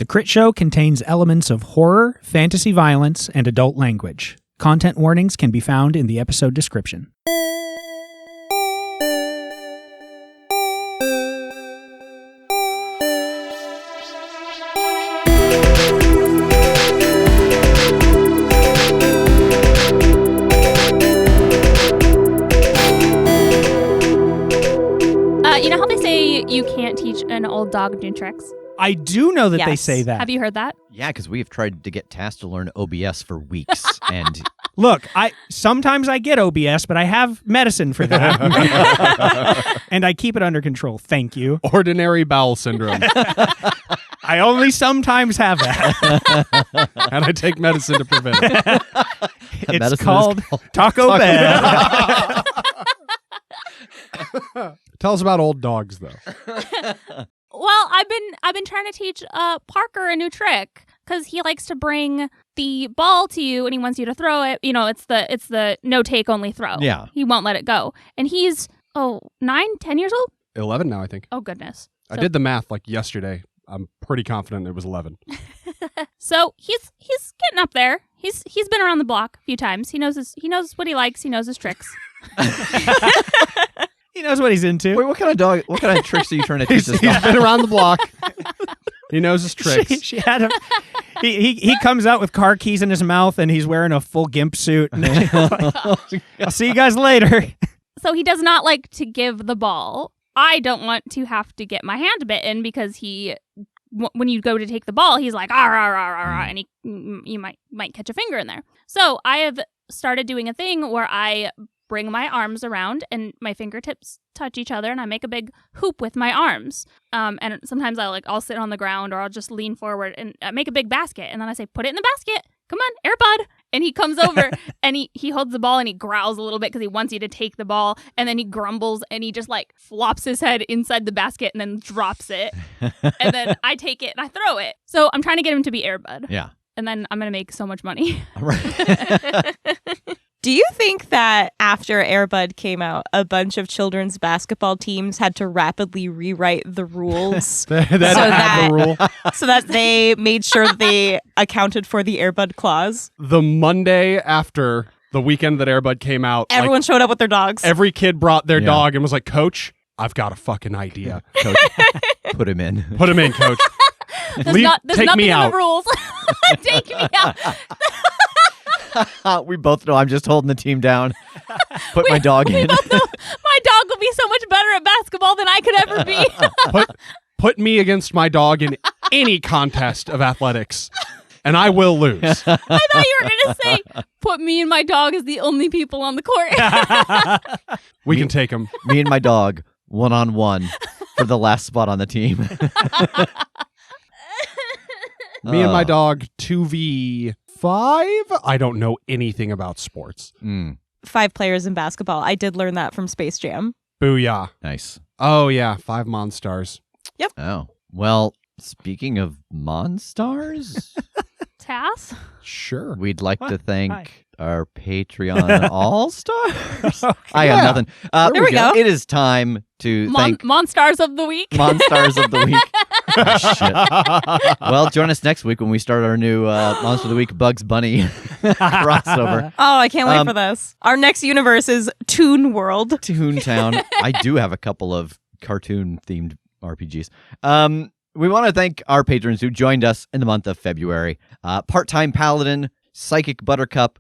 The Crit Show contains elements of horror, fantasy violence, and adult language. Content warnings can be found in the episode description. You know how they say you can't teach an old dog new tricks? I do know that they Yes. say that. Have you heard that? Yeah, because we have tried to get Tass to learn OBS for weeks, and Look, sometimes I get OBS, but I have medicine for that. And I keep it under control. Thank you. Ordinary bowel syndrome. I only sometimes have that. And I take medicine to prevent it. It's medicine is called Taco Bell. Tell us about old dogs, though. Well, I've been trying to teach Parker a new trick because he likes to bring the ball to you and he wants you to throw it. You know, it's the no take only throw. Yeah. He won't let it go, and he's 9, 10 years old. 11 now, I think. Oh goodness! I did the math like yesterday. I'm pretty confident it was 11. So he's getting up there. He's been around the block a few times. He knows what he likes. He knows his tricks. He knows what he's into. wait, what kind of tricks are you trying to teach this He's dog? been around the block. He knows his tricks. She had him. He comes out with car keys in his mouth and he's wearing a full gimp suit. I'll see you guys later. So he does not like to give the ball. I don't want to have to get my hand bitten because when you go to take the ball, he's like, ah, rah, rah, rah, rah, and you might catch a finger in there. So I have started doing a thing where I bring my arms around and my fingertips touch each other and I make a big hoop with my arms. And sometimes I'll sit on the ground or I'll just lean forward and make a big basket. And then I say, put it in the basket. Come on, Air Bud. And he comes over and he holds the ball and he growls a little bit because he wants you to take the ball. And then he grumbles and he just like flops his head inside the basket and then drops it. And then I take it and I throw it. So I'm trying to get him to be Air Bud. Yeah. And then I'm going to make so much money. Right. Do you think that after Air Bud came out, a bunch of children's basketball teams had to rapidly rewrite the rules That the rule. so that they made sure that they accounted for the Air Bud clause? The Monday after the weekend that Air Bud came out, Everyone showed up with their dogs. every kid brought their Yeah. dog and was like, Coach, I've got a fucking idea. Coach, put him in. Put him in, Coach. There's Take nothing me in out. the rules. Take me out. We both know I'm just holding the team down. Put my dog We in. both know my dog will be so much better at basketball than I could ever be. Put me against my dog in any contest of athletics, and I will lose. I thought you were going to say, put me and my dog as the only people on the court. We can take him. Me and my dog, 1-on-1 for the last spot on the team. Me and my dog, 2v5? I don't know anything about sports. 5 players in basketball. I did learn that from Space Jam. Booyah. Nice. Oh, yeah. 5 Monstars. Oh, well, speaking of Monstars, Tass? Sure. we'd like to thank Hi. our Patreon All-Stars. I Yeah. got nothing. There we go. It is time to thank Monstars of the Week? Monstars of the Week. Oh, shit. Well, join us next week when we start our new Monster of the Week Bugs Bunny crossover. Oh, I can't wait for this. Our next universe is Toon World. Toontown. I do have a couple of cartoon-themed RPGs. We want to thank our patrons who joined us in the month of February. Part-Time Paladin, Psychic Buttercup,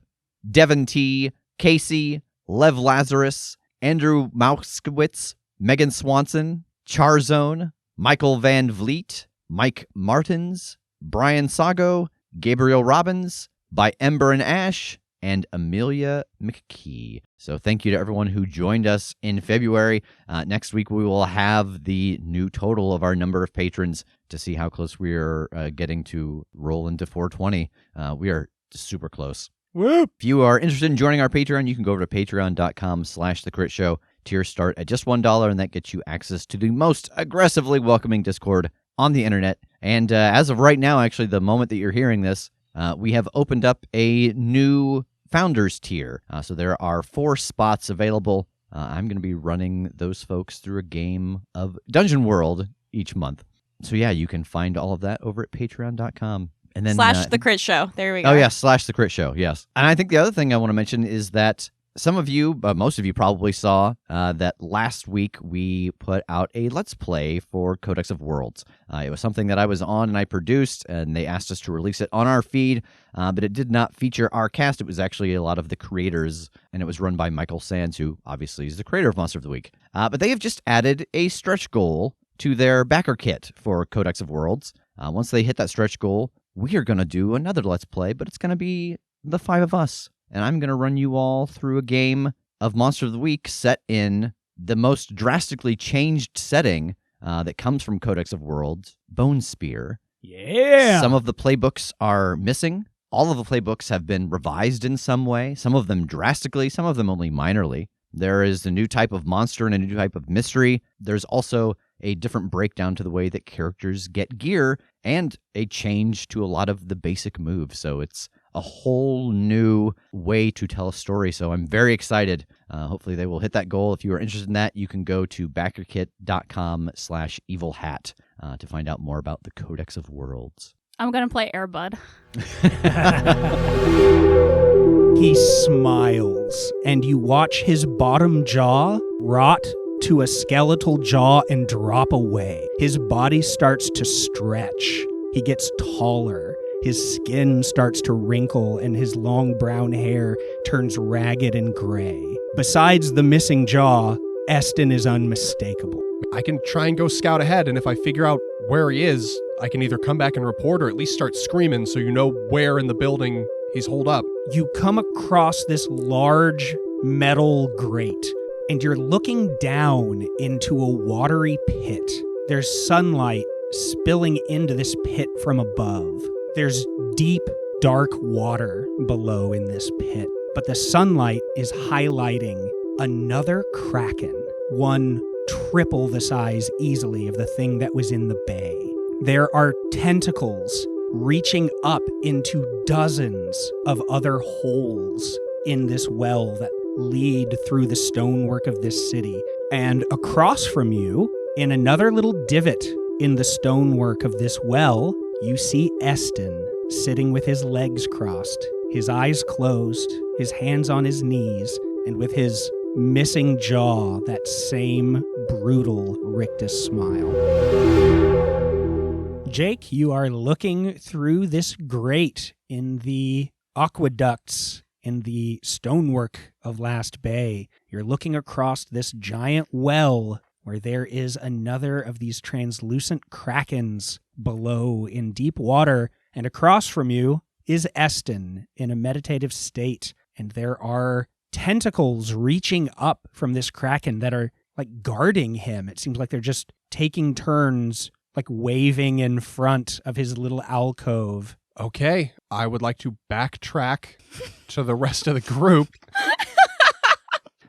Devin T, Casey, Lev Lazarus, Andrew Mauskowitz, Megan Swanson, Charzone, Michael Van Vliet, Mike Martins, Brian Sago, Gabriel Robbins, By Ember and Ash, and Amelia McKee. So thank you to everyone who joined us in February. Next week, we will have the new total of our number of patrons to see how close we are getting to roll into 420. We are super close. Whoop. If you are interested in joining our Patreon, you can go over to patreon.com/thecritshow. Tiers start at just $1, and that gets you access to the most aggressively welcoming Discord on the internet. And as of right now, actually, the moment that you're hearing this, we have opened up a new Founders tier. So there are 4 spots available. I'm going to be running those folks through a game of Dungeon World each month. So yeah, you can find all of that over at patreon.com. And then / the Crit Show. There we go. Oh yeah, / the Crit Show. Yes. And I think the other thing I want to mention is that some of you, most of you probably saw that last week we put out a Let's Play for Codex of Worlds. It was something that I was on and I produced, and they asked us to release it on our feed, but it did not feature our cast. It was actually a lot of the creators, and it was run by Michael Sands, who obviously is the creator of Monster of the Week. But they have just added a stretch goal to their backer kit for Codex of Worlds. Once they hit that stretch goal, we are going to do another Let's Play, but it's going to be the 5 of us. And I'm going to run you all through a game of Monster of the Week set in the most drastically changed setting that comes from Codex of Worlds, Bone Spear. Yeah. Some of the playbooks are missing. All of the playbooks have been revised in some way, some of them drastically, some of them only minorly. There is a new type of monster and a new type of mystery. There's also a different breakdown to the way that characters get gear and a change to a lot of the basic moves. So it's a whole new way to tell a story. So I'm very excited. Hopefully they will hit that goal. If you are interested in that, you can go to backerkit.com/evilhat to find out more about the Codex of Worlds. I'm going to play Airbud. He smiles, and you watch his bottom jaw rot to a skeletal jaw and drop away. His body starts to stretch. He gets taller. His skin starts to wrinkle, and his long brown hair turns ragged and gray. Besides the missing jaw, Eston is unmistakable. I can try and go scout ahead, and if I figure out where he is, I can either come back and report or at least start screaming so you know where in the building he's holed up. You come across this large metal grate, and you're looking down into a watery pit. There's sunlight spilling into this pit from above. There's deep, dark water below in this pit, but the sunlight is highlighting another kraken, one triple the size easily of the thing that was in the bay. There are tentacles reaching up into dozens of other holes in this well that lead through the stonework of this city. And across from you, in another little divot in the stonework of this well, you see Eston sitting with his legs crossed, his eyes closed, his hands on his knees, and with his missing jaw, that same brutal rictus smile. Jake, you are looking through this grate in the aqueducts in the stonework of Last Bay. You're looking across this giant well where there is another of these translucent krakens below in deep water, and across from you is Eston in a meditative state, and there are tentacles reaching up from this kraken that are like guarding him. It seems like they're just taking turns, like waving in front of his little alcove. Okay, I would like to backtrack to the rest of the group.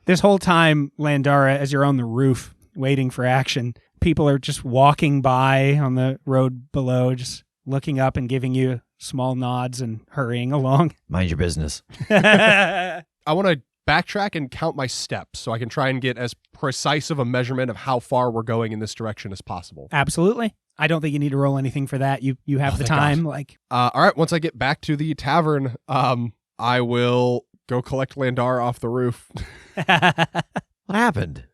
This whole time, Landara, as you're on the roof waiting for action, people are just walking by on the road below, just looking up and giving you small nods and hurrying along. Mind your business. I want to backtrack and count my steps so I can try and get as precise of a measurement of how far we're going in this direction as possible. Absolutely. I don't think you need to roll anything for that. You have the thank time. God. Like, All right, once I get back to the tavern, I will go collect Landara off the roof. What happened?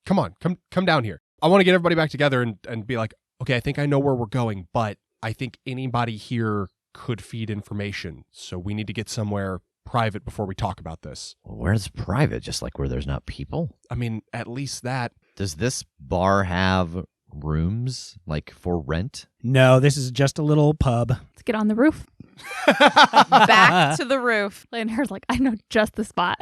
Come on, come down here. I want to get everybody back together and be like, okay, I think I know where we're going, but I think anybody here could feed information, so we need to get somewhere private before we talk about this. Well, where's private? Just like where there's not people? I mean, at least that. Does this bar have rooms, like, for rent? no, this is just a little pub. Let's get on the roof. Back to the roof. Landar's like, I know just the spot.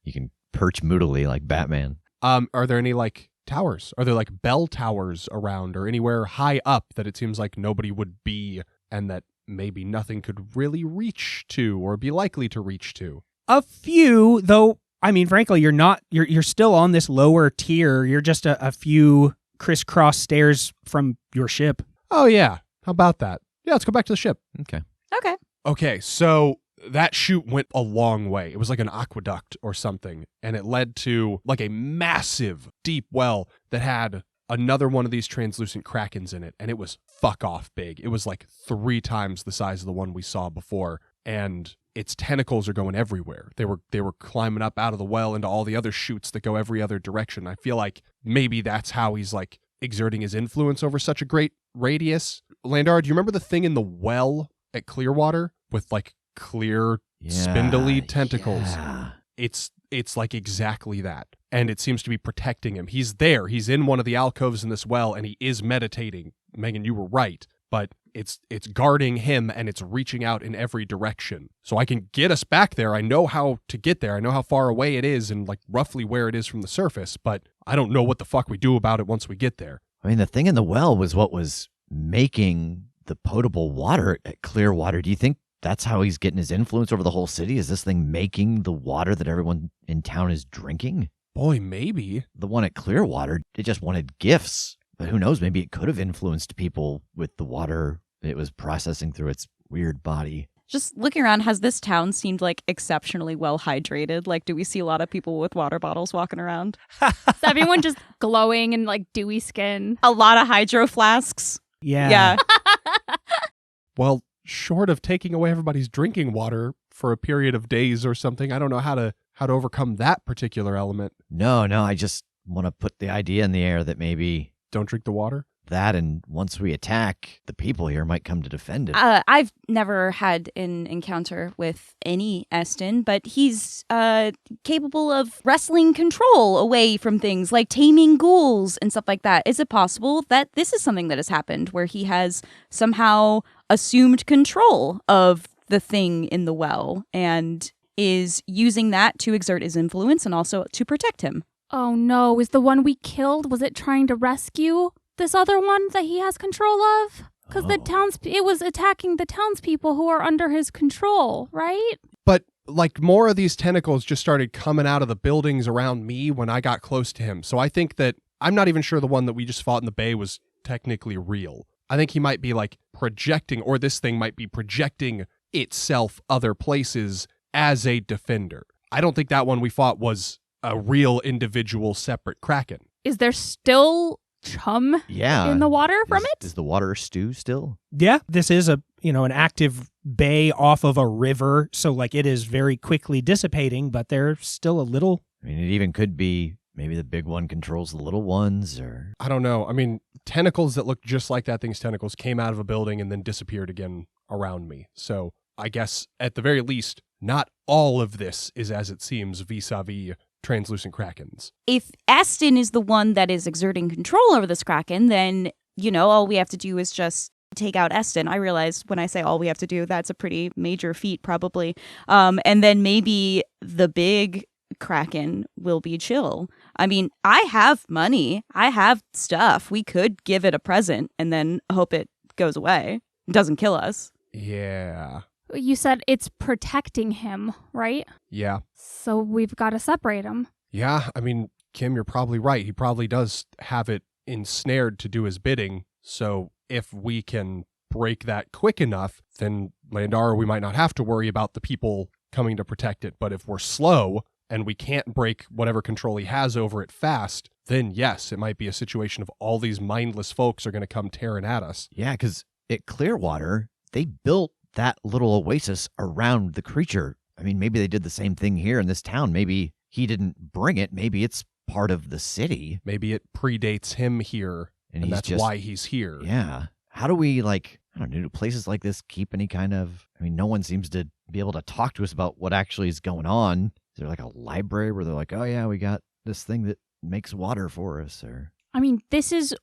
You can perch moodily like Batman. Are there any, like, towers? Are there, like, bell towers around or anywhere high up that it seems like nobody would be and that maybe nothing could really reach to or be likely to reach to? A few, though, I mean, frankly, you're still on this lower tier. You're just a few crisscross stairs from your ship. Oh, yeah. How about that? Yeah, let's go back to the ship. Okay. Okay. Okay, so that chute went a long way. It was like an aqueduct or something, and it led to like a massive deep well that had another one of these translucent krakens in it, and it was fuck off big. It was like 3 times the size of the one we saw before, and its tentacles are going everywhere. They were climbing up out of the well into all the other chutes that go every other direction. I feel like maybe that's how he's like exerting his influence over such a great radius. Landara, do you remember the thing in the well at Clearwater with like clear spindly tentacles? Yeah. It's like exactly that. And it seems to be protecting him. He's there. He's in one of the alcoves in this well, and he is meditating. Megan, you were right. But it's guarding him, and it's reaching out in every direction. So I can get us back there. I know how to get there. I know how far away it is and like roughly where it is from the surface. But I don't know what the fuck we do about it once we get there. I mean, the thing in the well was what was making the potable water at Clearwater. Do you think that's how he's getting his influence over the whole city? Is this thing making the water that everyone in town is drinking? Boy, maybe. The one at Clearwater, it just wanted gifts. But who knows? Maybe it could have influenced people with the water it was processing through its weird body. Just looking around, has this town seemed like exceptionally well hydrated? Like, do we see a lot of people with water bottles walking around? Is everyone just glowing and like dewy skin? A lot of hydro flasks. Yeah. Well, short of taking away everybody's drinking water for a period of days or something, I don't know how to overcome that particular element. No, I just want to put the idea in the air that maybe Don't drink the water? that, and once we attack, the people here might come to defend it. I've never had an encounter with any Eston, but he's capable of wresting control away from things like taming ghouls and stuff like that. Is it possible that this is something that has happened where he has somehow assumed control of the thing in the well and is using that to exert his influence and also to protect him? Oh no, is the one we killed, was it trying to rescue this other one that he has control of? Because it was attacking the townspeople who are under his control, right? But like more of these tentacles just started coming out of the buildings around me when I got close to him. So I think that I'm not even sure the one that we just fought in the bay was technically real. I think he might be like projecting, or this thing might be projecting itself other places as a defender. I don't think that one we fought was a real individual separate kraken. Is there still chum in the water from it? Is the water stew still? Yeah, this is an active bay off of a river, so like it is very quickly dissipating, but there's still a little. I mean, it even could be maybe the big one controls the little ones, or I don't know. I mean, tentacles that look just like that thing's tentacles came out of a building and then disappeared again around me. So I guess at the very least, not all of this is as it seems vis-a-vis translucent krakens. If Eston is the one that is exerting control over this kraken, then, all we have to do is just take out Eston. I realize when I say all we have to do, that's a pretty major feat probably. And then maybe the big kraken will be chill. I mean, I have money. I have stuff. We could give it a present and then hope it goes away. It doesn't kill us. Yeah. You said it's protecting him, right? Yeah. So we've got to separate him. Yeah, I mean, Kim, you're probably right. He probably does have it ensnared to do his bidding. So if we can break that quick enough, then Landara, we might not have to worry about the people coming to protect it. But if we're slow and we can't break whatever control he has over it fast, then yes, it might be a situation of all these mindless folks are going to come tearing at us. yeah, because at Clearwater, they built that little oasis around the creature. I mean, maybe they did the same thing here in this town. Maybe he didn't bring it. Maybe it's part of the city. Maybe it predates him here, and he's that's just, why he's here. Yeah. How do we, I don't know, do places like this keep any kind of, no one seems to be able to talk to us about what actually is going on. Is there like a library where they're like, oh yeah, we got this thing that makes water for us? Or I mean, this is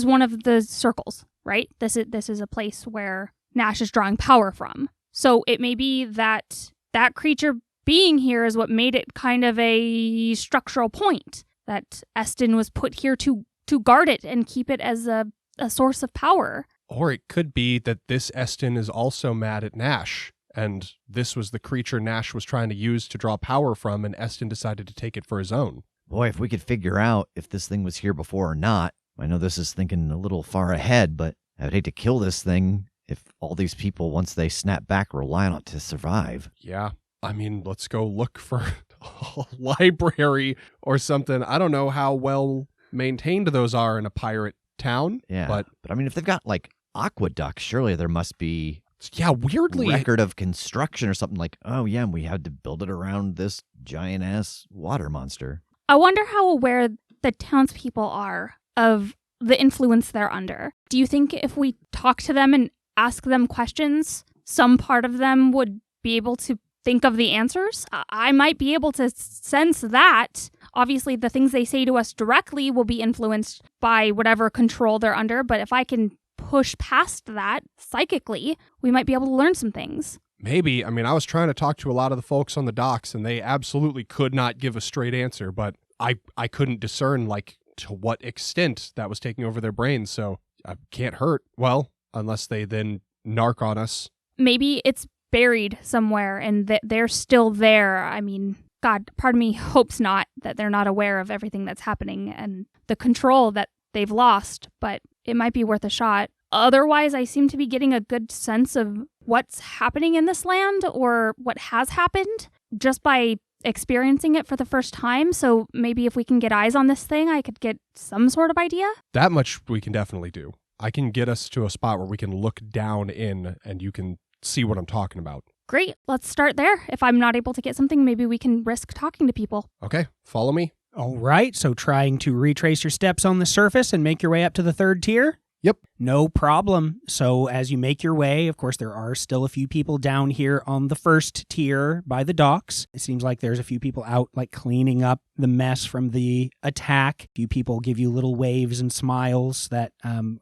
one of the circles, right? This is a place where Nash is drawing power from. So it may be that creature being here is what made it kind of a structural point, that Eston was put here to guard it and keep it as a source of power. Or it could be that this Eston is also mad at Nash, and this was the creature Nash was trying to use to draw power from, and Eston decided to take it for his own. boy, if we could figure out if this thing was here before or not. I know this is thinking a little far ahead, but I would hate to kill this thing if all these people, once they snap back, rely on it to survive. Yeah. I mean, let's go look for a library or something. I don't know how well maintained those are in a pirate town. Yeah. But I mean, if they've got like aqueducts, surely there must be yeah, weirdly, record of construction or something like, oh yeah, and we had to build it around this giant ass water monster. I wonder how aware the townspeople are of the influence they're under. Do you think if we talk to them and ask them questions, some part of them would be able to think of the answers? I might be able to sense that. Obviously, the things they say to us directly will be influenced by whatever control they're under, but if I can push past that psychically, we might be able to learn some things. maybe. I mean, I was trying to talk to a lot of the folks on the docks, and they absolutely could not give a straight answer, but I couldn't discern, like, to what extent that was taking over their brains, so I can't hurt. Well, unless they then narc on us. Maybe it's buried somewhere and that they're still there. I mean, God, part of me hopes not, that they're not aware of everything that's happening and the control that they've lost, but it might be worth a shot. Otherwise, I seem to be getting a good sense of what's happening in this land or what has happened just by experiencing it for the first time. So maybe if we can get eyes on this thing, I could get some sort of idea. That much we can definitely do. I can get us to a spot where we can look down in and you can see what I'm talking about. Great. Let's start there. If I'm not able to get something, maybe we can risk talking to people. Okay, follow me. All right, so trying to retrace your steps on the surface and make your way up to the third tier? Yep. No problem. So as you make your way, of course, there are still a few people down here on the first tier by the docks. It seems like there's a few people out, like, cleaning up the mess from the attack. A few people give you little waves and smiles that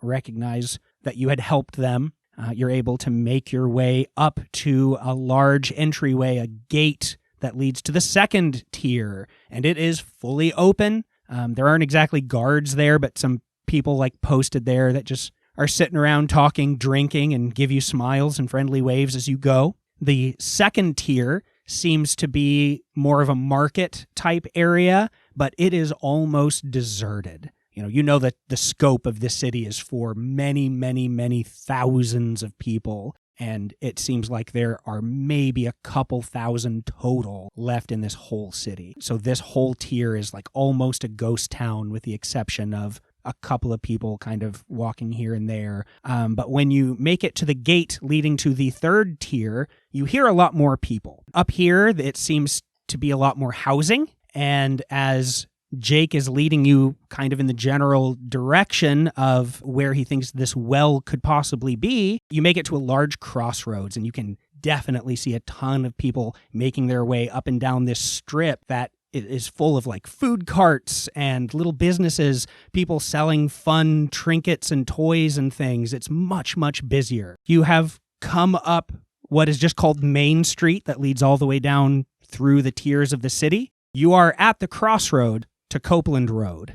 recognize that you had helped them. You're able to make your way up to a large entryway, a gate that leads to the second tier, and it is fully open. There aren't exactly guards there, but some people like posted there that just are sitting around talking, drinking, and give you smiles and friendly waves as you go. The second tier seems to be more of a market type area, but it is almost deserted. You know that the scope of this city is for many, many, many thousands of people, and it seems like there are maybe a couple thousand total left in this whole city. So this whole tier is like almost a ghost town with the exception of a couple of people kind of walking here and there. But when you make it to the gate leading to the third tier, you hear a lot more people. Up here, it seems to be a lot more housing, and as Jake is leading you kind of in the general direction of where he thinks this well could possibly be, you make it to a large crossroads, and you can definitely see a ton of people making their way up and down this strip that is full of like food carts and little businesses, people selling fun trinkets and toys and things. It's much, much busier. You have come up what is just called Main Street that leads all the way down through the tiers of the city. You are at the crossroad to Copeland Road.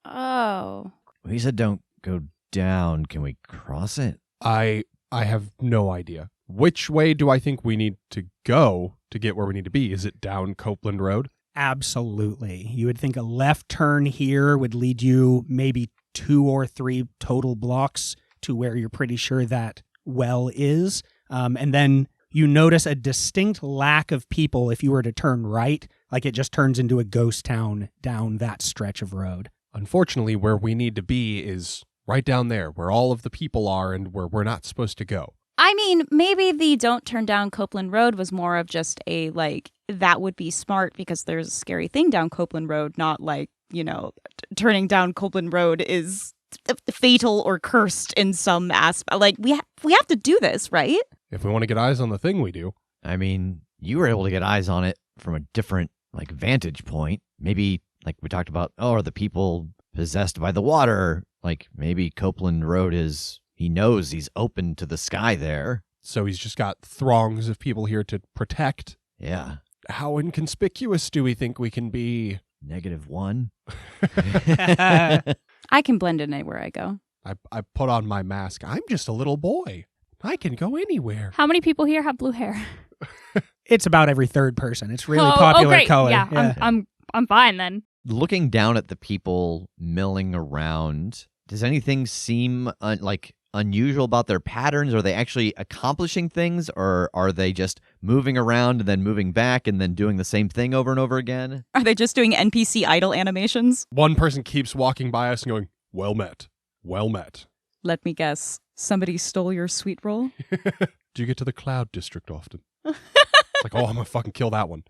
Oh. He said don't go down. Can we cross it? I have no idea. Which way do I think we need to go to get where we need to be? Is it down Copeland Road? Absolutely. You would think a left turn here would lead you maybe 2 or 3 total blocks to where you're pretty sure that well is. And then you notice a distinct lack of people if you were to turn right, like it just turns into a ghost town down that stretch of road. Unfortunately, where we need to be is right down there, where all of the people are and where we're not supposed to go. I mean, maybe the don't turn down Copeland Road was more of just a, like, that would be smart because there's a scary thing down Copeland Road, not like, turning down Copeland Road is fatal or cursed in some aspect. Like, we have to do this, right? If we want to get eyes on the thing, we do. I mean, you were able to get eyes on it from a different, like, vantage point. Maybe, like we talked about, are the people possessed by the water? Like, maybe Copeland Road he knows he's open to the sky there. So he's just got throngs of people here to protect. Yeah. How inconspicuous do we think we can be? -1. I can blend in anywhere I go. I put on my mask. I'm just a little boy. I can go anywhere. How many people here have blue hair? It's about every third person. It's really popular great. color. Yeah. I'm fine then. Looking down at the people milling around, does anything seem unusual about their patterns? Are they actually accomplishing things, or are they just moving around and then moving back and then doing the same thing over and over again? Are they just doing NPC idle animations? One person keeps walking by us and going, well met. Well met. Let me guess. Somebody stole your sweet roll? Do you get to the Cloud District often? It's like, oh, I'm going to fucking kill that one.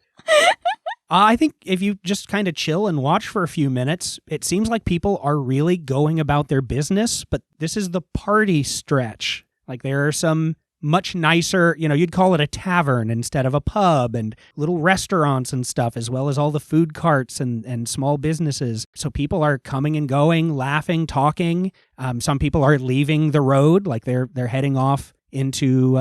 I think if you just kind of chill and watch for a few minutes, it seems like people are really going about their business, but this is the party stretch. Like there are some much nicer, you'd call it a tavern instead of a pub, and little restaurants and stuff, as well as all the food carts and small businesses. So people are coming and going, laughing, talking. Some people are leaving the road, like they're heading off into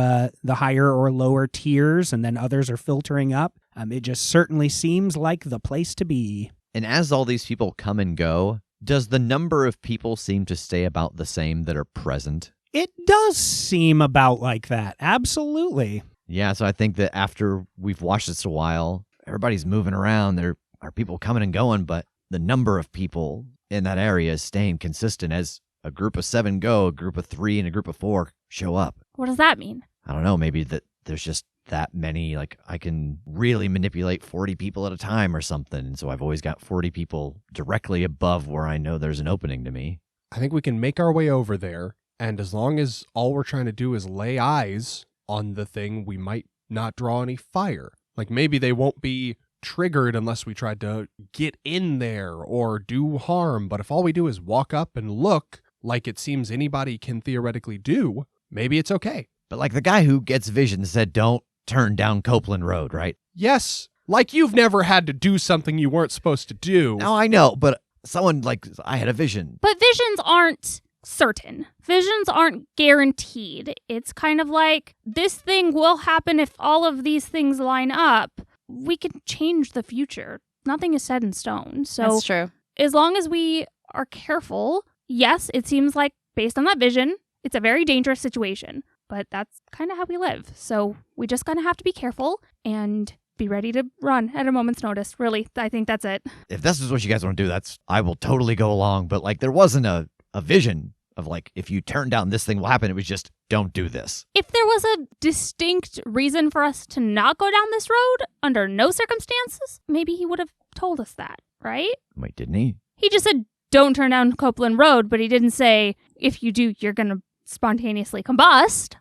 the higher or lower tiers, and then others are filtering up. It just certainly seems like the place to be. And as all these people come and go, does the number of people seem to stay about the same that are present? It does seem about like that. Absolutely. Yeah, so I think that after we've watched this a while, everybody's moving around. There are people coming and going, but the number of people in that area is staying consistent as a group of 7 go, a group of 3, and a group of 4 show up. What does that mean? I don't know, maybe that there's just that many, like I can really manipulate 40 people at a time or something. And so I've always got 40 people directly above where I know there's an opening to me. I think we can make our way over there, and as long as all we're trying to do is lay eyes on the thing, we might not draw any fire. Like maybe they won't be triggered unless we tried to get in there or do harm, but if all we do is walk up and look like it seems anybody can theoretically do, maybe it's okay. But like the guy who gets vision said, don't turn down Copeland Road, right? Yes, like you've never had to do something you weren't supposed to do. No, I know, but someone I had a vision. But visions aren't certain. Visions aren't guaranteed. It's kind of like this thing will happen if all of these things line up. We can change the future. Nothing is set in stone. So That's true. as long as we are careful, yes, it seems like based on that vision, it's a very dangerous situation. But that's kind of how we live. So we just kind of have to be careful and be ready to run at a moment's notice. Really, I think that's it. If this is what you guys want to do, I will totally go along. But like there wasn't a vision of like, if you turn down this thing will happen. It was just, don't do this. If there was a distinct reason for us to not go down this road under no circumstances, maybe he would have told us that, right? Wait, didn't he? He just said, don't turn down Copeland Road, but he didn't say, if you do, you're going to spontaneously combust.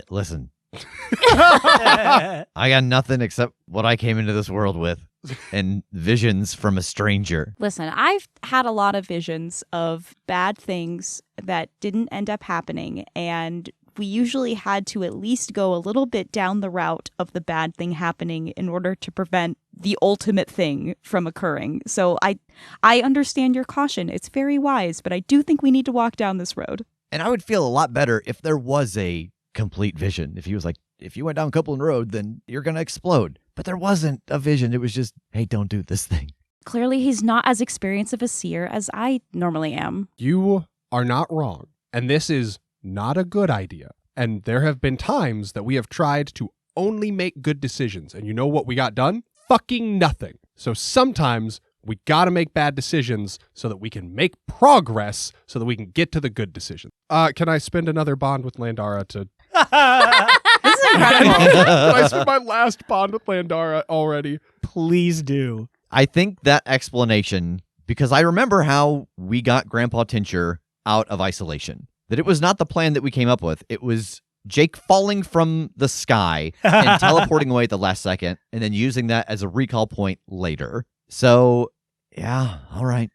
Listen. I got nothing except what I came into this world with, and visions from a stranger. Listen, I've had a lot of visions of bad things that didn't end up happening, and we usually had to at least go a little bit down the route of the bad thing happening in order to prevent the ultimate thing from occurring. So I understand your caution. It's very wise, but I do think we need to walk down this road. And I would feel a lot better if there was a complete vision. If he was like, if you went down Copeland Road, then you're going to explode. But there wasn't a vision. It was just, hey, don't do this thing. Clearly, he's not as experienced of a seer as I normally am. You are not wrong. And this is not a good idea. And there have been times that we have tried to only make good decisions. And you know what we got done? Fucking nothing. So sometimes we got to make bad decisions so that we can make progress so that we can get to the good decision. Can I spend another bond with Landara to... This is incredible. Can I spend my last bond with Landara already? Please do. I think that explanation, because I remember how we got Grandpa Tincher out of isolation, that it was not the plan that we came up with. It was Jake falling from the sky and teleporting away at the last second and then using that as a recall point later. So, yeah, all right.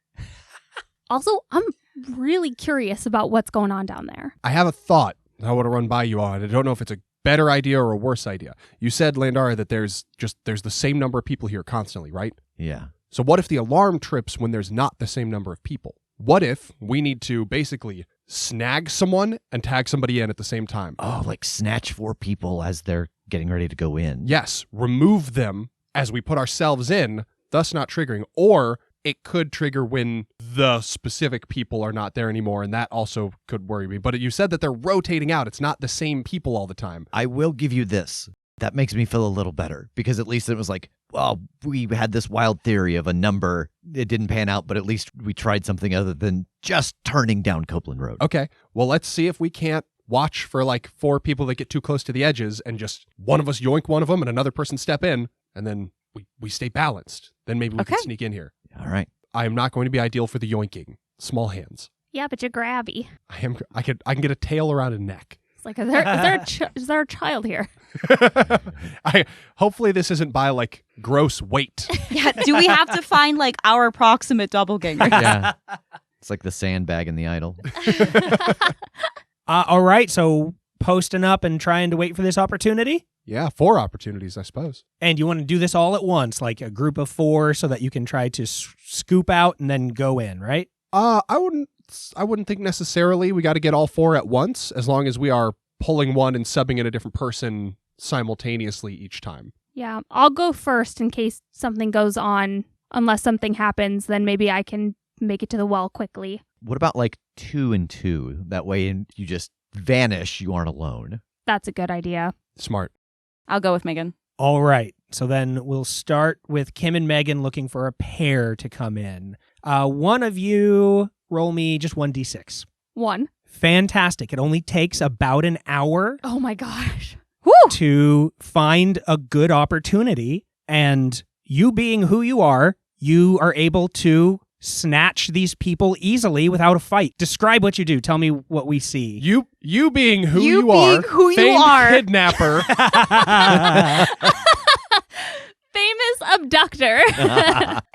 Also, I'm really curious about what's going on down there. I have a thought I want to run by you on. I don't know if it's a better idea or a worse idea. You said, Landara, that there's the same number of people here constantly, right? Yeah. So what if the alarm trips when there's not the same number of people? What if we need to basically snag someone and tag somebody in at the same time? Oh, like snatch 4 people as they're getting ready to go in. Yes, remove them as we put ourselves in, thus not triggering. Or it could trigger when the specific people are not there anymore, and that also could worry me. But you said that they're rotating out. It's not the same people all the time. I will give you this. That makes me feel a little better, because at least it was like, well, we had this wild theory of a number. It didn't pan out, but at least we tried something other than just turning down Copeland Road. Okay, well, let's see if we can't watch for like 4 people that get too close to the edges and just one of us yoink one of them and another person step in, and then we stay balanced. Then maybe we can sneak in here. All right. I am not going to be ideal for the yoinking. Small hands. Yeah, but you're grabby. I can get a tail around a neck. It's like, is there a child here? Hopefully this isn't by like gross weight. Yeah. Do we have to find like our approximate doppelganger? Yeah. It's like the sandbag in the idol. All right, so posting up and trying to wait for this opportunity? Yeah, 4 opportunities, I suppose. And you want to do this all at once, like a group of 4, so that you can try to scoop out and then go in, right? I wouldn't think necessarily we got to get all 4 at once, as long as we are pulling one and subbing in a different person simultaneously each time. Yeah, I'll go first in case something goes on. Unless something happens, then maybe I can make it to the well quickly. What about like 2 and 2? That way you just vanish. You aren't alone. That's a good idea. Smart. I'll go with Megan. All right, so then we'll start with Kim and Megan looking for a pair to come in. One of you roll me just 1d6. 1. Fantastic. It only takes about an hour Oh my gosh. to find a good opportunity. And you being who you are able to snatch these people easily without a fight. Describe what you do. Tell me what we see. You being who You you being are, who you famed are. kidnapper. Famous abductor.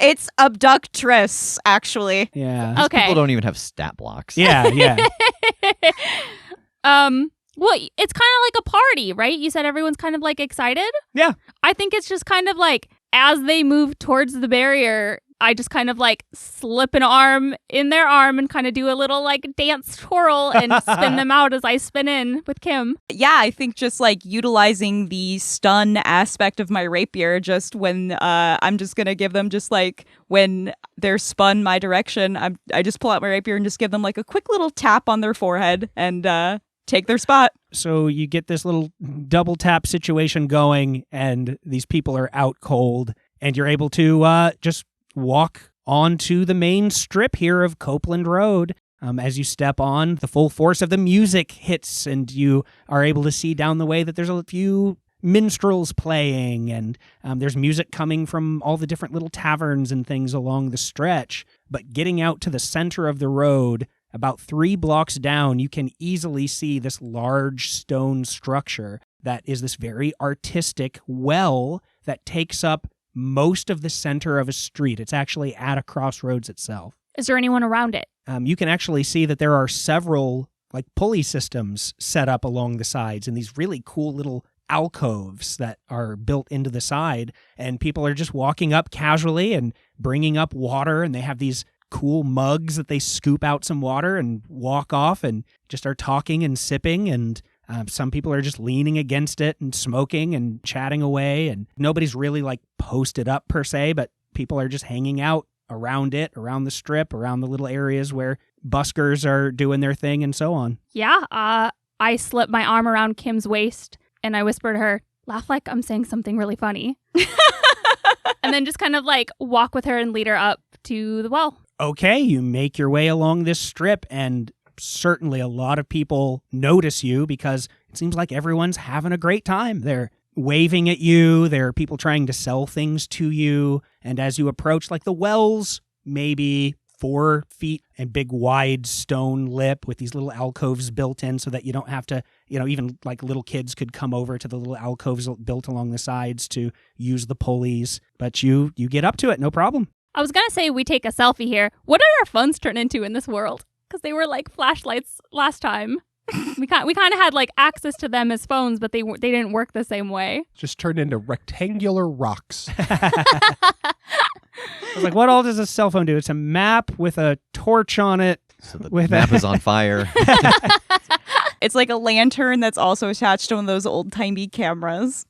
It's abductress, actually. Yeah. Okay. People don't even have stat blocks. Yeah, yeah. Well, it's kind of like a party, right? You said everyone's kind of like excited? Yeah. I think it's just kind of like as they move towards the barrier, I just kind of like slip an arm in their arm and kind of do a little like dance twirl and spin them out as I spin in with Kim. Yeah, I think just like utilizing the stun aspect of my rapier, just when I'm just going to give them just like when they're spun my direction, I just pull out my rapier and just give them like a quick little tap on their forehead and take their spot. So you get this little double tap situation going, and these people are out cold, and you're able to just walk onto the main strip here of Copeland Road. As you step on, the full force of the music hits, and you are able to see down the way that there's a few minstrels playing, and there's music coming from all the different little taverns and things along the stretch. But getting out to the center of the road, about 3 blocks down, you can easily see this large stone structure that is this very artistic well that takes up most of the center of a street. It's actually at a crossroads itself. Is there anyone around it? You can actually see that there are several like pulley systems set up along the sides and these really cool little alcoves that are built into the side. And people are just walking up casually and bringing up water, and they have these cool mugs that they scoop out some water and walk off and just are talking and sipping, and some people are just leaning against it and smoking and chatting away, and nobody's really like posted up per se, but people are just hanging out around it, around the strip, around the little areas where buskers are doing their thing and so on. Yeah, I slip my arm around Kim's waist and I whisper to her, laugh like I'm saying something really funny. And then just kind of like walk with her and lead her up to the well. Okay, you make your way along this strip, and certainly a lot of people notice you because it seems like everyone's having a great time. They're waving at you. There are people trying to sell things to you. And as you approach, like the well's maybe 4 feet and big wide stone lip with these little alcoves built in so that you don't have to, even like little kids could come over to the little alcoves built along the sides to use the pulleys. But you get up to it, no problem. I was going to say we take a selfie here. What did our phones turn into in this world? Because they were like flashlights last time. We kind of had like access to them as phones, but they didn't work the same way. Just turned into rectangular rocks. I was like, what all does a cell phone do? It's a map with a torch on it. So the map is on fire. It's like a lantern that's also attached to one of those old-timey cameras.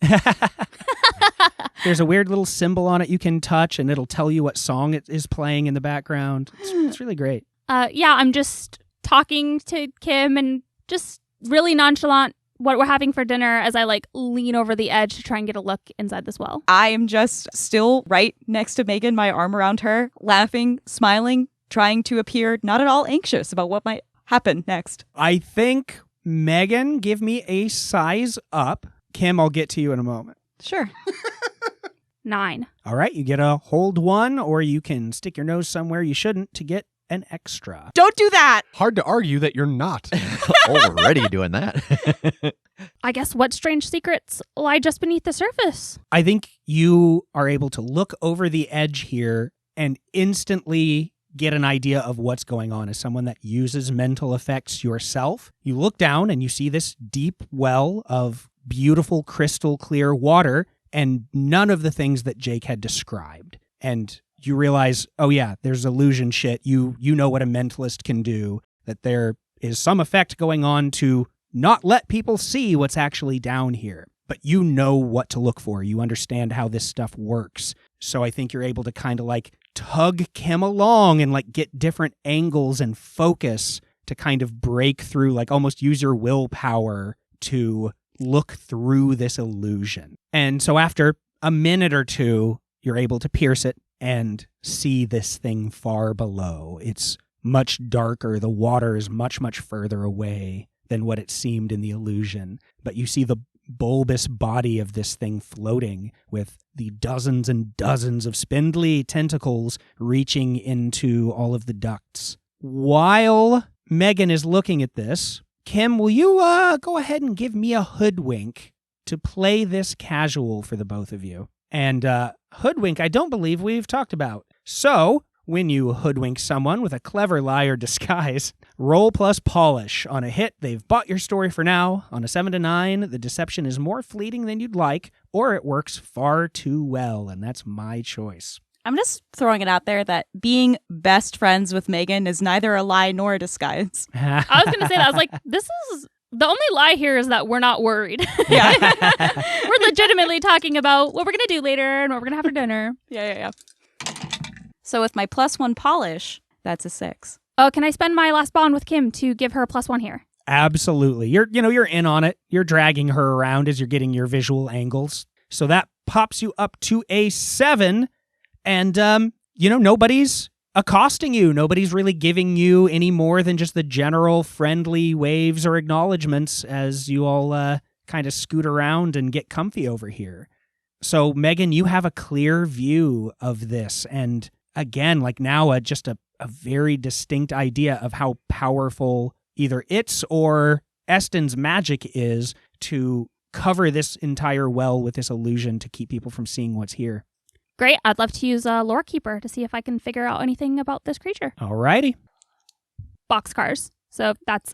There's a weird little symbol on it you can touch, and it'll tell you what song it is playing in the background. It's really great. Yeah, I'm just talking to Kim and just really nonchalant. what we're having for dinner as I like lean over the edge to try and get a look inside this well. I am just still right next to Megan, my arm around her, laughing, smiling, trying to appear not at all anxious about what might happen next. I think, Megan, give me a size up. Kim, I'll get to you in a moment. Sure. 9. All right, you get a hold 1, or you can stick your nose somewhere you shouldn't to get an extra. Don't do that! Hard to argue that you're not. Already doing that. I guess what strange secrets lie just beneath the surface? I think you are able to look over the edge here and instantly get an idea of what's going on as someone that uses mental effects yourself. You look down and you see this deep well of beautiful crystal clear water and none of the things that Jake had described. And you realize, oh yeah, there's illusion shit. You know what a mentalist can do, that there is some effect going on to not let people see what's actually down here. But you know what to look for. You understand how this stuff works. So I think you're able to kind of like tug Kim along and like get different angles and focus to kind of break through, like almost use your willpower to look through this illusion. And so after a minute or two, you're able to pierce it and see this thing far below. It's much darker. The water is much, much further away than what it seemed in the illusion. But you see the bulbous body of this thing floating with the dozens and dozens of spindly tentacles reaching into all of the ducts. While Megan is looking at this, Kim, will you go ahead and give me a hoodwink to play this casual for the both of you? And hoodwink, I don't believe we've talked about. So, when you hoodwink someone with a clever lie or disguise, roll plus polish. On a hit, they've bought your story for now. On a 7 to 9, the deception is more fleeting than you'd like, or it works far too well, and that's my choice. I'm just throwing it out there that being best friends with Megan is neither a lie nor a disguise. I was going to say that. I was like, this is... The only lie here is that we're not worried. Yeah. We're legitimately talking about what we're going to do later and what we're going to have for dinner. Yeah. So with my +1 polish, that's a 6. Oh, can I spend my last bond with Kim to give her a +1 here? Absolutely. You're in on it. You're dragging her around as you're getting your visual angles. So that pops you up to a 7. And, nobody's accosting you. Nobody's really giving you any more than just the general friendly waves or acknowledgments as you all kind of scoot around and get comfy over here. So, Megan, you have a clear view of this. And again, like now, just a very distinct idea of how powerful either its or Eston's magic is to cover this entire well with this illusion to keep people from seeing what's here. Great. I'd love to use Lore Keeper to see if I can figure out anything about this creature. Alrighty. Boxcars. So that's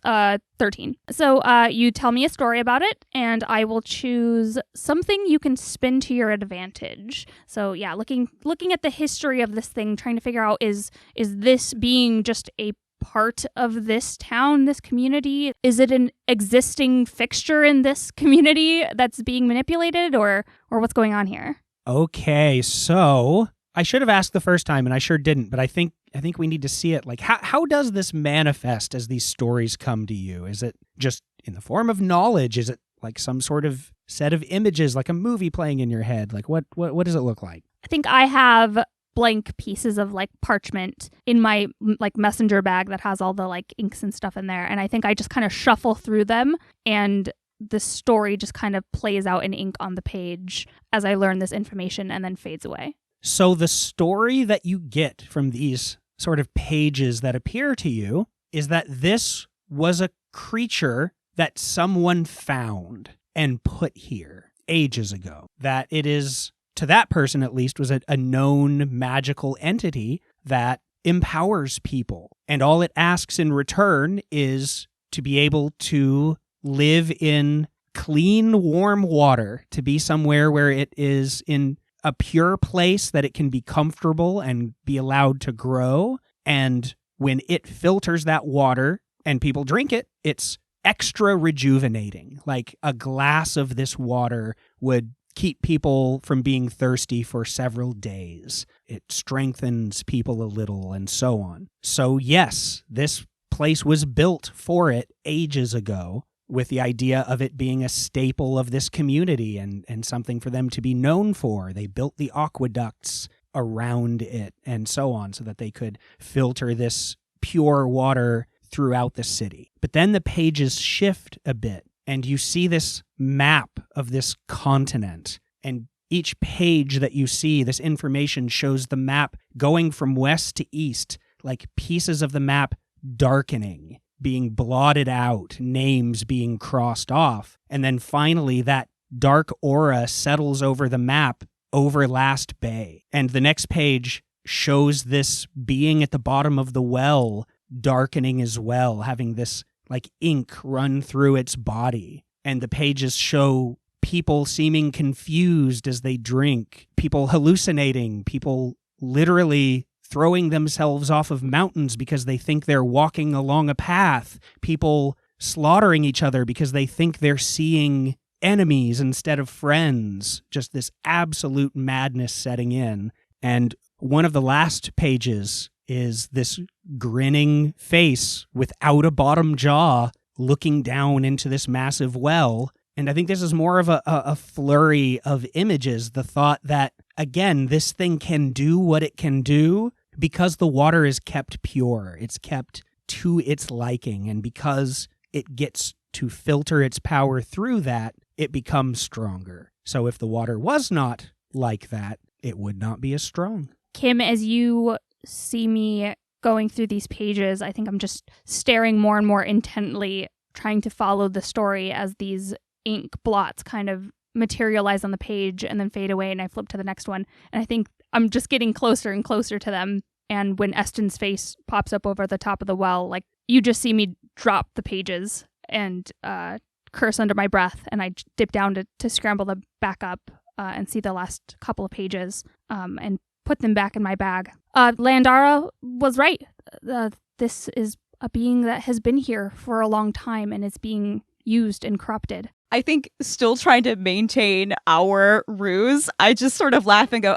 13. So you tell me a story about it, and I will choose something you can spin to your advantage. So yeah, looking at the history of this thing, trying to figure out is this being just a part of this town, this community? Is it an existing fixture in this community that's being manipulated, or what's going on here? Okay, so I should have asked the first time, and I sure didn't, but I think we need to see it. Like, how does this manifest as these stories come to you? Is it just in the form of knowledge? Is it like some sort of set of images, like a movie playing in your head? Like, what does it look like? I think I have blank pieces of like parchment in my like messenger bag that has all the like inks and stuff in there, and I think I just kind of shuffle through them, and the story just kind of plays out in ink on the page as I learn this information and then fades away. So the story that you get from these sort of pages that appear to you is that this was a creature that someone found and put here ages ago. That it is, to that person at least, was a known magical entity that empowers people. And all it asks in return is to be able to live in clean, warm water, to be somewhere where it is in a pure place that it can be comfortable and be allowed to grow. And when it filters that water and people drink it, it's extra rejuvenating. Like a glass of this water would keep people from being thirsty for several days. It strengthens people a little and so on. So yes, this place was built for it ages ago. with the idea of it being a staple of this community and something for them to be known for. They built the aqueducts around it and so on so that they could filter this pure water throughout the city. But then the pages shift a bit and you see this map of this continent, and each page that you see, this information shows the map going from west to east, like pieces of the map darkening, being blotted out, names being crossed off. And then finally that dark aura settles over the map over Last Bay. And the next page shows this being at the bottom of the well darkening as well, having this like ink run through its body. And the pages show people seeming confused as they drink, people hallucinating, people literally throwing themselves off of mountains because they think they're walking along a path, people slaughtering each other because they think they're seeing enemies instead of friends, just this absolute madness setting in. And one of the last pages is this grinning face without a bottom jaw looking down into this massive well. And I think this is more of a flurry of images, the thought that, again, this thing can do what it can do because the water is kept pure. It's kept to its liking. And because it gets to filter its power through that, it becomes stronger. So if the water was not like that, it would not be as strong. Kim, as you see me going through these pages, I think I'm just staring more and more intently, trying to follow the story as these ink blots kind of materialize on the page and then fade away, and I flip to the next one. And I think I'm just getting closer and closer to them. And when Eston's face pops up over the top of the well, like, you just see me drop the pages and curse under my breath, and I dip down to scramble them back up and see the last couple of pages and put them back in my bag. Landara was right. This is a being that has been here for a long time and is being used and corrupted. I think still trying to maintain our ruse, I just sort of laugh and go,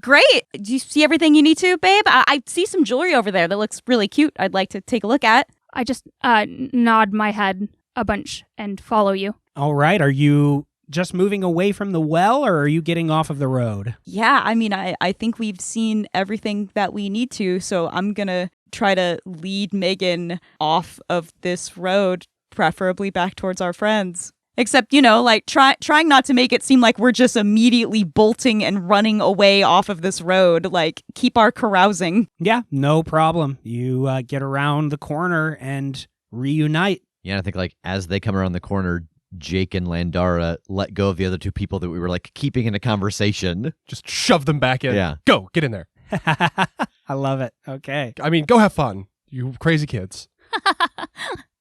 great. Do you see everything you need to, babe? I see some jewelry over there that looks really cute. I'd like to take a look at. I just nod my head a bunch and follow you. All right. Are you just moving away from the well, or are you getting off of the road? Yeah, I mean, I think we've seen everything that we need to, so I'm going to try to lead Megan off of this road, preferably back towards our friends. Except, you know, like trying not to make it seem like we're just immediately bolting and running away off of this road. Like, keep our carousing. Yeah, no problem. You get around the corner and reunite. Yeah, I think like as they come around the corner, Jake and Landara let go of the other two people that we were like keeping in a conversation. Just shove them back in. Yeah. Go, get in there. I love it. Okay. I mean, go have fun, you crazy kids.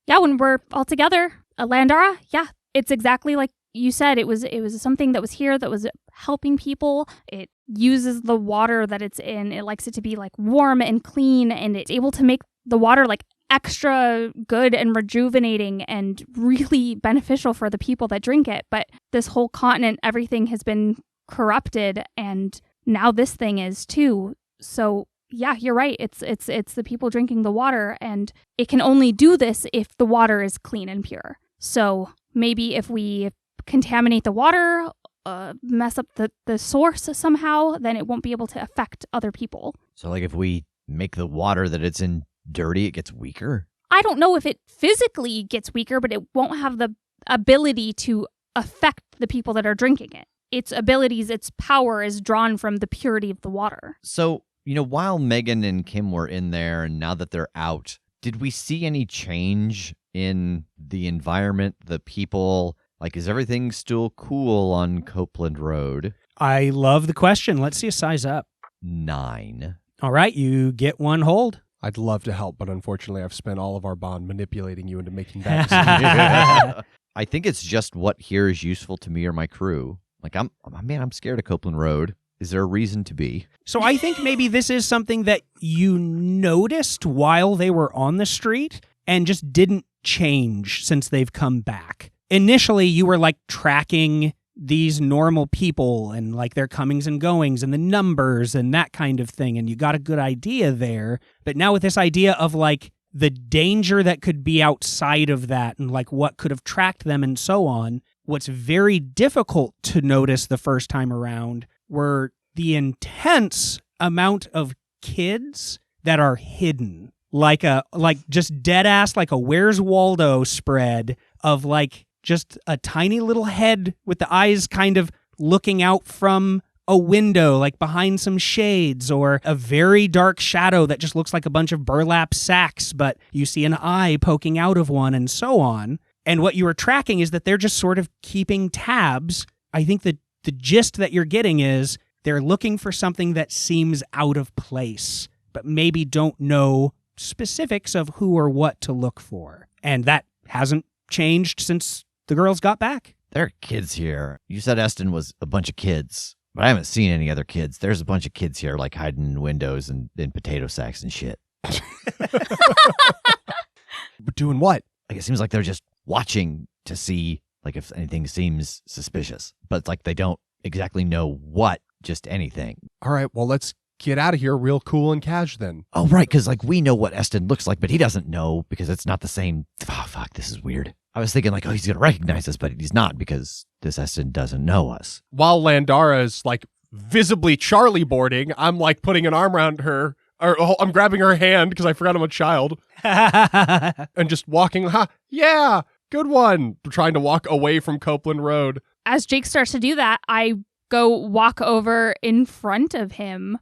Yeah, when we're all together, Landara, yeah, it's exactly like you said. It was something that was here that was helping people. It uses the water that it's in. It likes it to be like warm and clean, and it's able to make the water like extra good and rejuvenating and really beneficial for the people that drink it. But this whole continent, everything has been corrupted, and now this thing is too. So yeah, you're right. It's the people drinking the water, and it can only do this if the water is clean and pure. So maybe if we contaminate the water, mess up the source somehow, then it won't be able to affect other people. So like if we make the water that it's in dirty, it gets weaker? I don't know if it physically gets weaker, but it won't have the ability to affect the people that are drinking it. Its abilities, its power is drawn from the purity of the water. So, you know, while Megan and Kim were in there and now that they're out, did we see any change in the environment, the people? Like, is everything still cool on Copeland Road? I love the question. Let's see a size up. 9. All right, you get one hold. I'd love to help, but unfortunately I've spent all of our bond manipulating you into making that decision. I think it's just what here is useful to me or my crew. Like, I'm scared of Copeland Road. Is there a reason to be? So I think maybe this is something that you noticed while they were on the street and just didn't change since they've come back. Initially, you were like tracking these normal people and like their comings and goings and the numbers and that kind of thing, and you got a good idea there. But now with this idea of like the danger that could be outside of that and like what could have tracked them and so on. What's very difficult to notice the first time around were the intense amount of kids that are hidden. Like just dead ass, like a Where's Waldo spread of like just a tiny little head with the eyes kind of looking out from a window, like behind some shades, or a very dark shadow that just looks like a bunch of burlap sacks, but you see an eye poking out of one and so on. And what you are tracking is that they're just sort of keeping tabs. I think that the gist that you're getting is they're looking for something that seems out of place, but maybe don't know specifics of who or what to look for. And that hasn't changed since the girls got back. There are kids here. You said Eston was a bunch of kids, but I haven't seen any other kids. There's a bunch of kids here, like hiding in windows and in potato sacks and shit. But doing what? Like, it seems like they're just watching to see, like, if anything seems suspicious. But it's like they don't exactly know what, just anything. All right, well, let's get out of here real cool and cash then. Oh, right, because, like, we know what Eston looks like, but he doesn't know because it's not the same. Oh, fuck, this is weird. I was thinking, like, oh, he's going to recognize us, but he's not because this Eston doesn't know us. While Landara is, like, visibly Charlie boarding, I'm, like, putting an arm around her, or I'm grabbing her hand because I forgot I'm a child, and just walking, yeah, good one, trying to walk away from Copeland Road. As Jake starts to do that, I go walk over in front of him.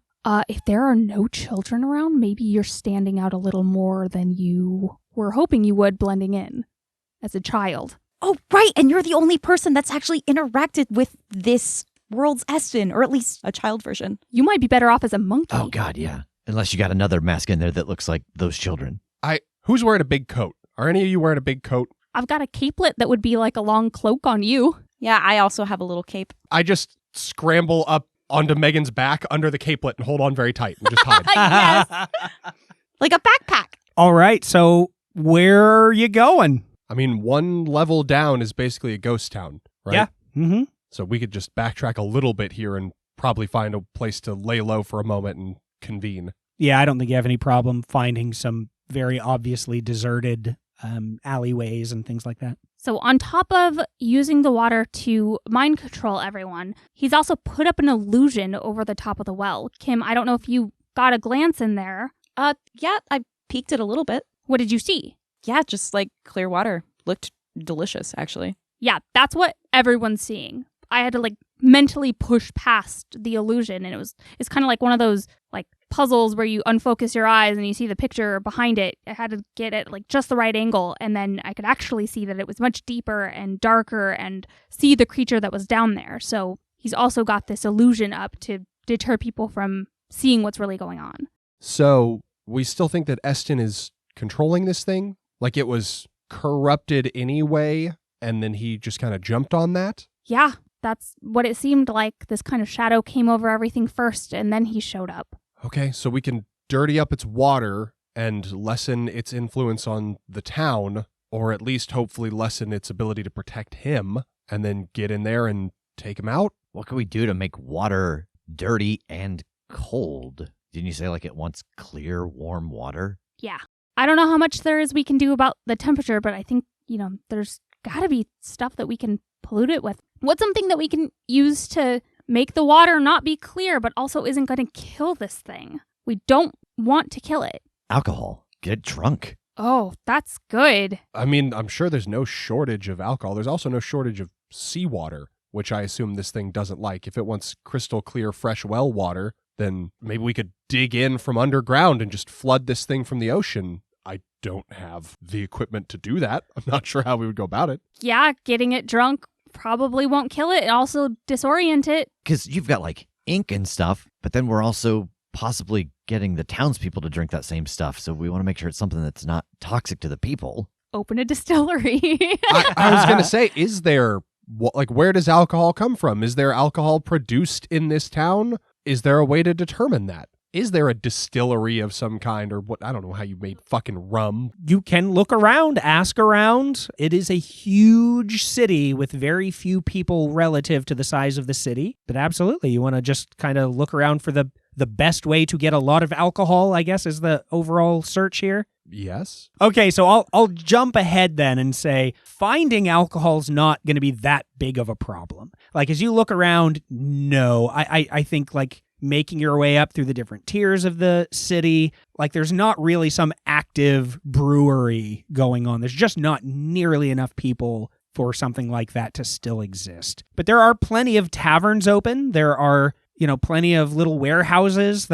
If there are no children around, maybe you're standing out a little more than you were hoping you would, blending in as a child. Oh, right. And you're the only person that's actually interacted with this world's Eston, or at least a child version. You might be better off as a monkey. Oh, God, yeah. Unless you got another mask in there that looks like those children. Who's wearing a big coat? Are any of you wearing a big coat? I've got a capelet that would be like a long cloak on you. Yeah, I also have a little cape. I just scramble up onto Megan's back under the capelet and hold on very tight and just hide. Yes. Like a backpack. All right, so where are you going? I mean, one level down is basically a ghost town, right? Yeah. Mm-hmm. So we could just backtrack a little bit here and probably find a place to lay low for a moment and convene. Yeah, I don't think you have any problem finding some very obviously deserted alleyways and things like that. So on top of using the water to mind control everyone, he's also put up an illusion over the top of the well. Kim, I don't know if you got a glance in there. Yeah, I peeked it a little bit. What did you see? Yeah, just like clear water. Looked delicious, actually. Yeah, that's what everyone's seeing. I had to like mentally push past the illusion, and it's kind of like one of those like puzzles where you unfocus your eyes and you see the picture behind it. I had to get it like just the right angle, and then I could actually see that it was much deeper and darker and see the creature that was down there. So he's also got this illusion up to deter people from seeing what's really going on. So we still think that Eston is controlling this thing? Like it was corrupted anyway, and then he just kind of jumped on that? Yeah, that's what it seemed like. This kind of shadow came over everything first, and then he showed up. Okay, so we can dirty up its water and lessen its influence on the town, or at least hopefully lessen its ability to protect him, and then get in there and take him out? What can we do to make water dirty and cold? Didn't you say like it wants clear, warm water? Yeah. I don't know how much there is we can do about the temperature, but I think, there's got to be stuff that we can pollute it with. What's something that we can use to make the water not be clear, but also isn't going to kill this thing? We don't want to kill it. Alcohol. Get drunk. Oh, that's good. I mean, I'm sure there's no shortage of alcohol. There's also no shortage of seawater, which I assume this thing doesn't like. If it wants crystal clear, fresh well water, then maybe we could dig in from underground and just flood this thing from the ocean. I don't have the equipment to do that. I'm not sure how we would go about it. Yeah, getting it drunk probably won't kill it and also disorient it. Because you've got like ink and stuff, but then we're also possibly getting the townspeople to drink that same stuff. So we want to make sure it's something that's not toxic to the people. Open a distillery. I was going to say, is there, where does alcohol come from? Is there alcohol produced in this town? Is there a way to determine that? Is there a distillery of some kind, or what? I don't know how you made fucking rum. You can look around, ask around. It is a huge city with very few people relative to the size of the city. But absolutely, you want to just kind of look around for the the best way to get a lot of alcohol, I guess, is the overall search here? Yes. Okay, so I'll jump ahead then and say finding alcohol's not going to be that big of a problem. Like, as you look around, no. I think, like, making your way up through the different tiers of the city, like, there's not really some active brewery going on. There's just not nearly enough people for something like that to still exist. But there are plenty of taverns open. There are, plenty of little warehouses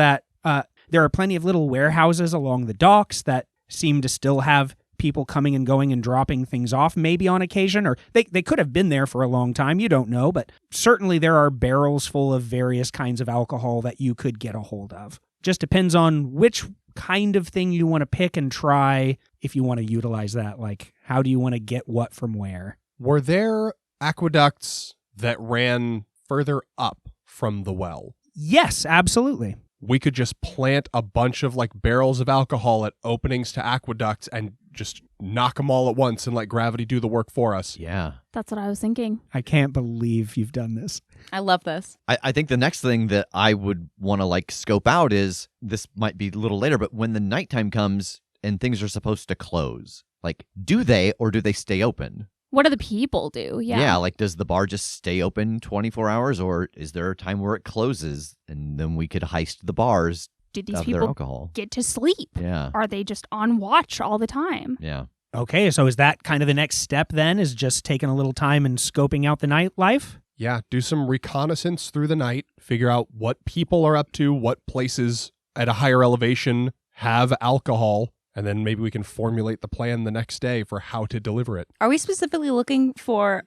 along the docks that seem to still have people coming and going and dropping things off maybe on occasion, or they could have been there for a long time. You don't know, but certainly there are barrels full of various kinds of alcohol that you could get a hold of. Just depends on which kind of thing you want to pick and try if you want to utilize that. Like, how do you want to get what from where? Were there aqueducts that ran further up from the well? Yes, absolutely. We could just plant a bunch of like barrels of alcohol at openings to aqueducts and just knock them all at once and let gravity do the work for us. Yeah. That's what I was thinking. I can't believe you've done this. I love this. I think the next thing that I would want to like scope out is, this might be a little later, but when the nighttime comes and things are supposed to close, like, do they or do they stay open? What do the people do? Yeah, like, does the bar just stay open 24 hours, or is there a time where it closes and then we could heist the bars Did these of their people alcohol? get to sleep? Yeah. Are they just on watch all the time? Yeah. Okay, so is that kind of the next step then, is just taking a little time and scoping out the nightlife? Yeah, do some reconnaissance through the night, figure out what people are up to, what places at a higher elevation have alcohol, and then maybe we can formulate the plan the next day for how to deliver it. Are we specifically looking for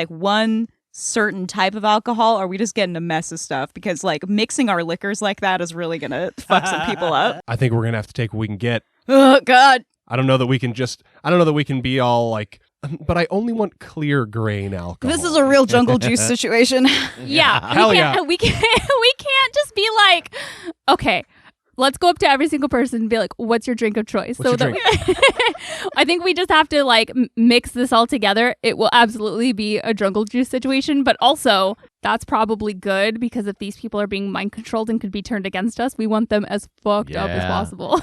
one certain type of alcohol, or are we just getting a mess of stuff? Because, like, mixing our liquors like that is really going to fuck some people up. I think we're going to have to take what we can get. Oh, God. I don't know that we can be all like, but I only want clear grain alcohol. This is a real jungle juice situation. Yeah. Hell yeah. We can't just be like, okay, let's go up to every single person and be like, what's your drink of choice? What's your drink? I think we just have to like mix this all together. It will absolutely be a jungle juice situation, but also that's probably good, because if these people are being mind controlled and could be turned against us, we want them as fucked up as Yeah. possible.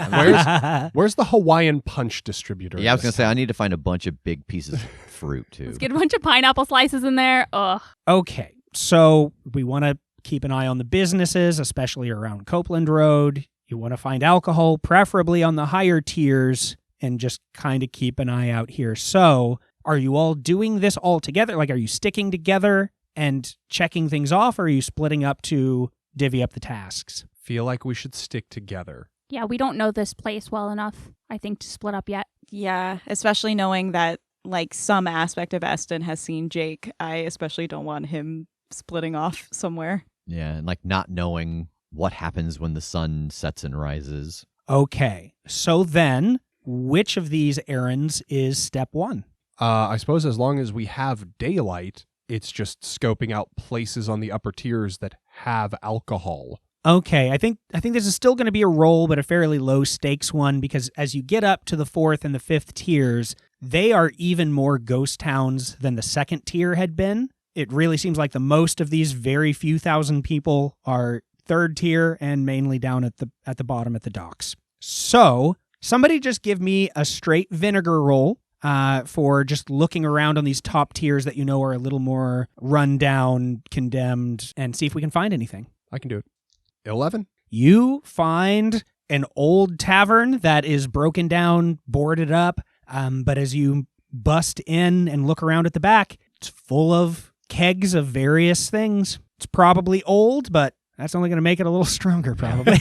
Where's the Hawaiian punch distributor? Yeah, I was going to say, I need to find a bunch of big pieces of fruit, too. Let's get a bunch of pineapple slices in there. Ugh. Okay, so we want to keep an eye on the businesses, especially around Copeland Road. You want to find alcohol, preferably on the higher tiers, and just kind of keep an eye out here. So, are you all doing this all together? Like, are you sticking together and checking things off, or are you splitting up to divvy up the tasks? Feel like we should stick together. Yeah, we don't know this place well enough, I think, to split up yet. Yeah, especially knowing that, like, some aspect of Eston has seen Jake. I especially don't want him splitting off somewhere. Yeah, and like not knowing what happens when the sun sets and rises. Okay, so then, which of these errands is step one? I suppose as long as we have daylight, it's just scoping out places on the upper tiers that have alcohol. Okay, I think this is still going to be a roll, but a fairly low stakes one, because as you get up to the 4th and the 5th tiers, they are even more ghost towns than the 2nd tier had been. It really seems like the most of these very few thousand people are 3rd tier and mainly down at the bottom at the docks. So somebody just give me a straight vinegar roll for just looking around on these top tiers that you know are a little more run down, condemned, and see if we can find anything. I can do it. 11? You find an old tavern that is broken down, boarded up, but as you bust in and look around at the back, it's full of kegs of various things. It's probably old, but that's only going to make it a little stronger, probably.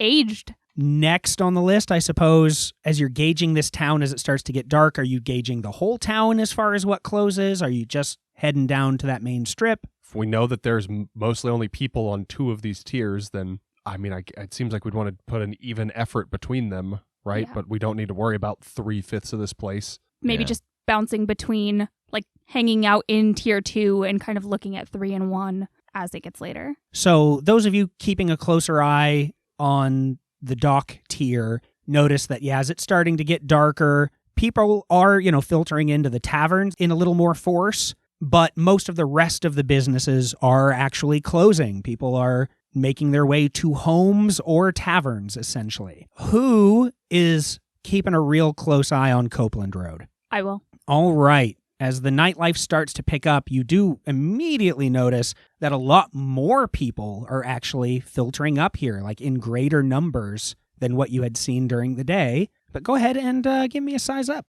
Aged. Next on the list, I suppose, as you're gauging this town as it starts to get dark, are you gauging the whole town as far as what closes? Are you just heading down to that main strip? If we know that there's mostly only people on 2 of these tiers, then, I mean, it seems like we'd want to put an even effort between them, right? Yeah. But we don't need to worry about 3/5 of this place. Maybe Yeah. just bouncing between, like, hanging out in tier 2 and kind of looking at 3 and 1 as it gets later. So those of you keeping a closer eye on the dock tier notice that, yeah, as it's starting to get darker, people are, filtering into the taverns in a little more force, but most of the rest of the businesses are actually closing. People are making their way to homes or taverns, essentially. Who is keeping a real close eye on Copeland Road? I will. All right. As the nightlife starts to pick up, you do immediately notice that a lot more people are actually filtering up here, like in greater numbers than what you had seen during the day. But go ahead and give me a size up.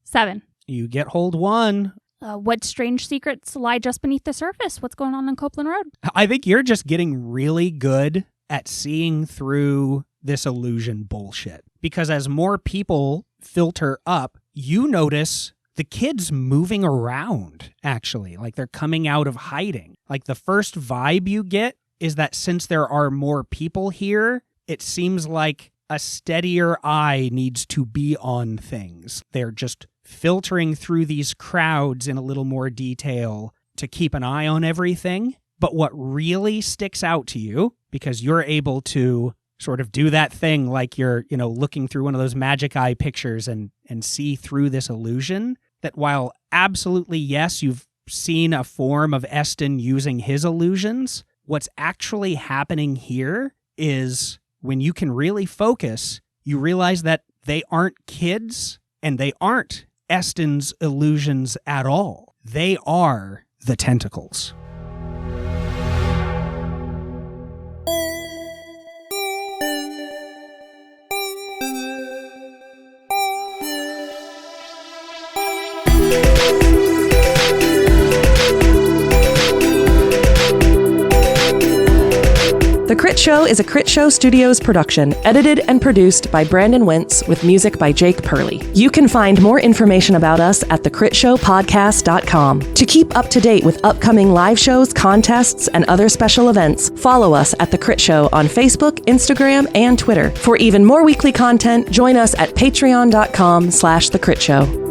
7. You get hold 1. What strange secrets lie just beneath the surface? What's going on Copeland Road? I think you're just getting really good at seeing through this illusion bullshit. Because as more people filter up, you notice the kids moving around, actually. Like they're coming out of hiding. Like the first vibe you get is that since there are more people here, it seems like a steadier eye needs to be on things. They're just filtering through these crowds in a little more detail to keep an eye on everything. But what really sticks out to you, because you're able to sort of do that thing like you're, looking through one of those magic eye pictures and see through this illusion, that while absolutely, yes, you've seen a form of Eston using his illusions, what's actually happening here is when you can really focus, you realize that they aren't kids and they aren't Eston's illusions at all. They are the tentacles. The Critshow is a Critshow Studios production, edited and produced by Brandon Wentz with music by Jake Purley. You can find more information about us at thecritshowpodcast.com. To keep up to date with upcoming live shows, contests, and other special events, follow us at The Crit Show on Facebook, Instagram, and Twitter. For even more weekly content, join us at patreon.com/thecritShow.